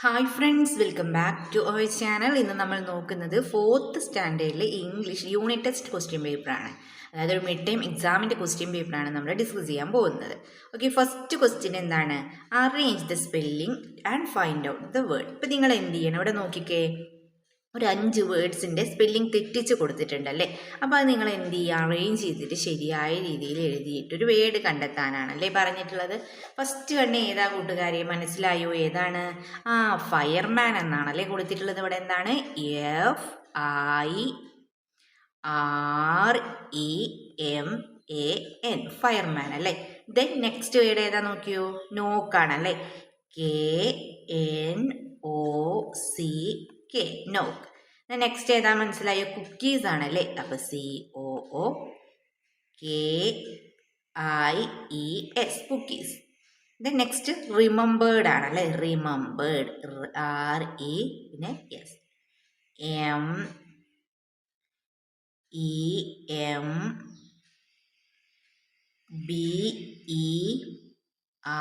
Hi friends, welcome back to our channel. ഇന്ന് നമ്മൾ നോക്കുന്നത് 4th സ്റ്റാൻഡേർഡിലെ ഇംഗ്ലീഷ് യൂണിറ്റ് ടെസ്റ്റ് ക്വസ്റ്റ്യൻ പേപ്പറാണ്. അതായത് ഒരു മിഡ് ടൈം എക്സാമിൻ്റെ ക്വസ്റ്റ്യൻ പേപ്പറാണ് നമ്മൾ ഡിസ്കസ് ചെയ്യാൻ പോകുന്നത്. ഓക്കെ, ഫസ്റ്റ് ക്വസ്റ്റ്യൻ എന്താണ്? Arrange the spelling and find out the word. ഇപ്പം നിങ്ങൾ എന്ത് ചെയ്യണം? ഇവിടെ നോക്കിക്കേ, ഒരു 5 വേർഡ്സിൻ്റെ സ്പെല്ലിംഗ് തെറ്റിച്ച് കൊടുത്തിട്ടുണ്ടല്ലേ. അപ്പോൾ അത് നിങ്ങൾ എന്ത് ചെയ്യുക? അറേഞ്ച് ചെയ്തിട്ട് ശരിയായ രീതിയിൽ എഴുതിയിട്ട് ഒരു വേർഡ് കണ്ടെത്താനാണല്ലേ പറഞ്ഞിട്ടുള്ളത്. ഫസ്റ്റ് കണ്ണ് ഏതാ കൂട്ടുകാരെ? മനസ്സിലായോ? ഏതാണ്? ഫയർമാൻ എന്നാണല്ലേ കൊടുത്തിട്ടുള്ളത്. ഇവിടെ എന്താണ്? FIREMAN, ഫയർമാൻ അല്ലേ. ദെൻ നെക്സ്റ്റ് വേർഡ് ഏതാ നോക്കിയോ? നോക്കാണല്ലേ. KNOCK, നോക്ക്. നെക്സ്റ്റ് ഏതാ മനസ്സിലായോ? കുക്കീസ് ആണല്ലേ. അപ്പോൾ COOKIES, cookies. Then next remembered ആണല്ലേ. റിമെമ്പേർഡ്, RE പിന്നെ S,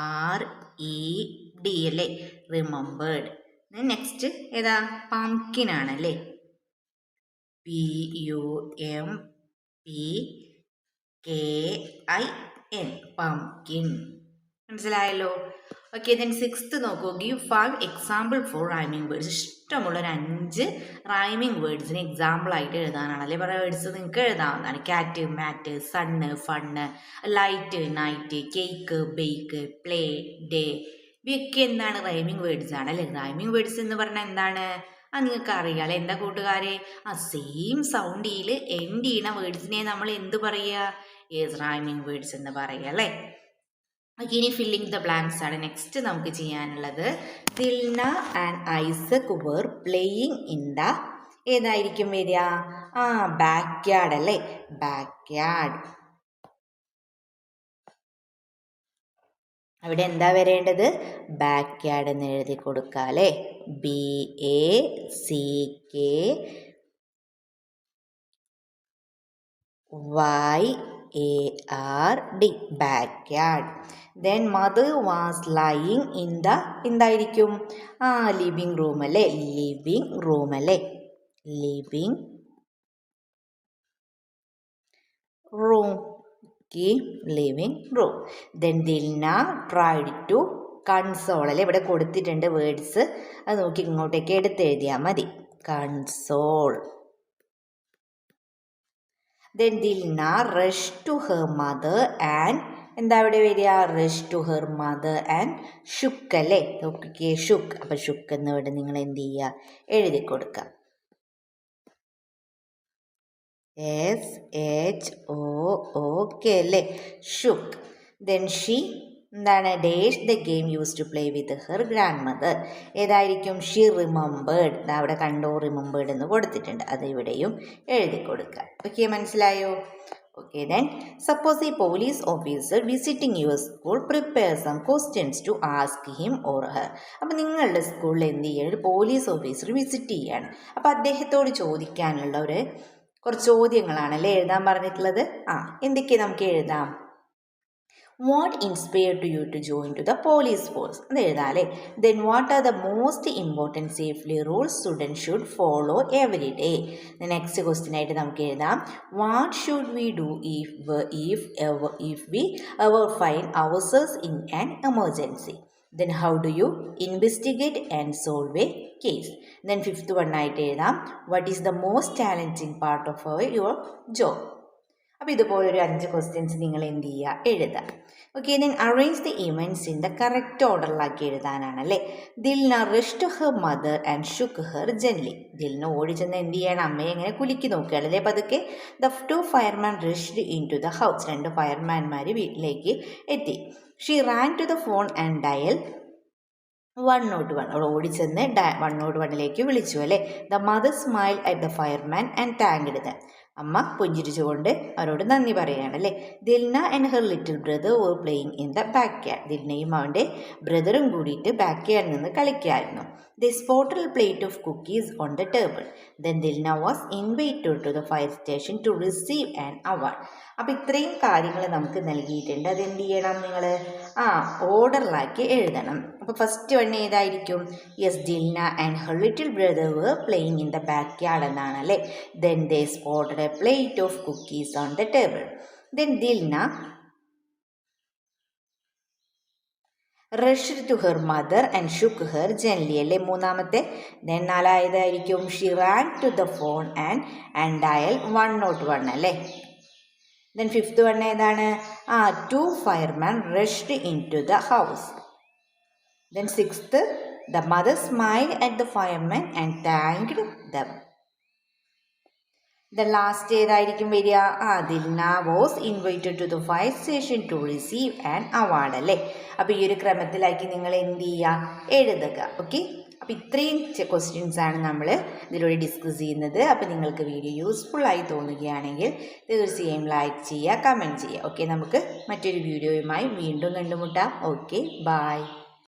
MEMBERED അല്ലേ, റിമെമ്പേർഡ്. നെക്സ്റ്റ് ഏതാ? പംകിൻ ആണല്ലേ. PUMPKIN, pumpkin. മനസ്സിലായല്ലോ. ഓക്കെ, ദെൻ 6th നോക്കൂ. Give 5 example for rhyming words. ഇഷ്ടമുള്ളൊരു 5 റൈമിംഗ് വേർഡ്സിന് എക്സാമ്പിൾ ആയിട്ട് എഴുതാനാണല്ലേ. കുറേ വേർഡ്സ് നിങ്ങൾക്ക് എഴുതാവുന്നതാണ്. Cat, mat, sun, fun, light, night, cake, bake, play, day. ഇവയൊക്കെ എന്താണ്? റൈമിംഗ് വേർഡ്സ് ആണല്ലേ. റൈമിംഗ് വേർഡ്സ് എന്ന് പറഞ്ഞാൽ എന്താണ്? നിങ്ങൾക്ക് അറിയാലോ. എന്താ കൂട്ടുകാരെ? സെയിം സൗണ്ടിൽ എൻഡ് ചെയ്യുന്ന വേർഡ്സിനെ നമ്മൾ എന്ത് പറയുക? റൈമിംഗ് വേർഡ്സ് എന്ന് പറയുക അല്ലേ. ഇനി ഫില്ലിംഗ് ദ ബ്ലാങ്ക്സ് ആണ് നെക്സ്റ്റ് നമുക്ക് ചെയ്യാനുള്ളത്. Dilna and Isaac were playing in the, ഏതായിരിക്കും വരിക? ബാക്ക് യാർഡ് അല്ലേ. Backyard. അവിടെ എന്താ വരേണ്ടത്? ബാക്ക് യാർഡ് എന്ന് എഴുതി കൊടുക്കുക അല്ലേ. BACKYARD, backyard. Then mother was lying in the, എന്തായിരിക്കും? ലിവിങ് റൂം അല്ലേ. ലിവിങ് റൂം അല്ലേ. Living room, living room. Then Dilna tried to console അല്ലേ. ഇവിടെ കൊടുത്തിട്ടുണ്ട് വേർഡ്സ്, അത് നോക്കി ഇങ്ങോട്ടേക്ക് എടുത്തെഴുതിയാൽ മതി. Console. Then Dilna rushed to her mother and, എന്താ ഇവിടെ വരിക? Rush to her mother and shook അല്ലേ. നോക്കിക്കേ, ഷുക്ക്. അപ്പം ഷുക്ക് എന്ന് ഇവിടെ നിങ്ങൾ എന്ത് ചെയ്യുക? എഴുതി കൊടുക്കുക. SHOOK അല്ലേ, ഷുക്ക്. ദെൻ ഷീ എന്താണ്? Dash the game use to play with her grandmother. ഏതായിരിക്കും? She remembered. അവിടെ കണ്ടോ, റിമെമ്പേർഡ് എന്ന് കൊടുത്തിട്ടുണ്ട്, അത് ഇവിടെയും എഴുതി കൊടുക്കുക. ഓക്കെ, മനസ്സിലായോ? Okay, then suppose a police officer visiting your school prepare some questions to ask him or her. അപ്പം നിങ്ങളുടെ സ്കൂളിൽ എന്ത് ചെയ്യുക? ഒരു പോലീസ് ഓഫീസർ വിസിറ്റ് ചെയ്യുകയാണ്. അപ്പം അദ്ദേഹത്തോട് ചോദിക്കാനുള്ള കുറച്ച് ചോദ്യങ്ങളാണല്ലേ എഴുതാൻ പറഞ്ഞിട്ടുള്ളത്. എന്തൊക്കെയാണ് നമുക്ക് എഴുതാം? What inspired you to join to the police force? അത് എഴുതാല്ലേ. Then what are the most important safety rules students should follow every day? The next question ആയിട്ട് നമുക്ക് എഴുതാം. What should we do if we ever find ourselves in an emergency? Then how do you investigate and solve a case? Then 5th one ആയിട്ട് എഴുതാം. What is the most challenging part of your job? അപ്പോൾ ഇതുപോലൊരു 5 questions നിങ്ങൾ എന്ത് ചെയ്യുക? എഴുതാം. Okay, then arrange the events in the correct ഓർഡറിലാക്കി എഴുതാനാണല്ലേ. Dilna rush to her mother and shook her gently. Dilna ഓടിച്ചെന്ന് എന്ത് ചെയ്യണം? അമ്മയെ എങ്ങനെ കുലുക്കി നോക്കുകയാണല്ലേ പതുക്കെ. The 2 fireman rushed in to the house. 2 ഫയർമാൻമാർ വീട്ടിലേക്ക് എത്തി. She ran to the phone and dial 101. അവൾ ഓടിച്ചെന്ന് 101ലേക്ക് വിളിച്ചു അല്ലേ. The mother smile at the fireman and thanked them. അമ്മ പുഞ്ചിരിച്ചുകൊണ്ട് അവരോട് നന്ദി പറയുകയാണല്ലേ. Dilna and her little brother were playing in the back yard. ദിൽനയും അവൻ്റെ ബ്രദറും കൂടിയിട്ട് ബാക്ക് യാർഡിൽ നിന്ന് കളിക്കുകയായിരുന്നു. The spotted plate of cookies on the table. Then Dilna was invited to the fire station to receive an award. അപ്പോൾ ഇത്രയും കാര്യങ്ങൾ നമുക്ക് നൽകിയിട്ടുണ്ട്. അതെന്ത് ചെയ്യണം? നിങ്ങൾ ഓർഡറിലാക്കി എഴുതണം. അപ്പോൾ ഫസ്റ്റ് വൺ ഏതായിരിക്കും? Yes, Dilna and her little brother were playing in the backyard എന്നാണ് അല്ലേ. Then they spotted a plate of cookies on the table. Then Dilna rushed to her mother and shook her gently അല്ലേ മൂന്നാമത്തെ. Then നാലായതായിരിക്കും she ran to the phone and dialed 101 അല്ലേ. Then fifth one ഏതാണ്? Two firemen rushed into the house. Then sixth, the mother smiled at the firemen and thanked them. The last ഏതായിരിക്കും വരിക? Dilna was invited to the fire station to receive an award അല്ലേ. അപ്പോൾ ഈ ഒരു ക്രമത്തിലാക്കി നിങ്ങൾ എന്ത് ചെയ്യുക? എഴുതുക. ഓക്കെ, അപ്പോൾ ഇത്രയും ക്വസ്റ്റ്യൻസ് ആണ് നമ്മൾ ഇതിലൂടെ ഡിസ്കസ് ചെയ്യുന്നത്. അപ്പോൾ നിങ്ങൾക്ക് വീഡിയോ യൂസ്ഫുൾ ആയി തോന്നുകയാണെങ്കിൽ തീർച്ചയായും ലൈക്ക് ചെയ്യുക, കമൻറ്റ് ചെയ്യുക. ഓക്കെ, നമുക്ക് മറ്റൊരു വീഡിയോയുമായി വീണ്ടും കണ്ടുമുട്ടാം. Okay, by.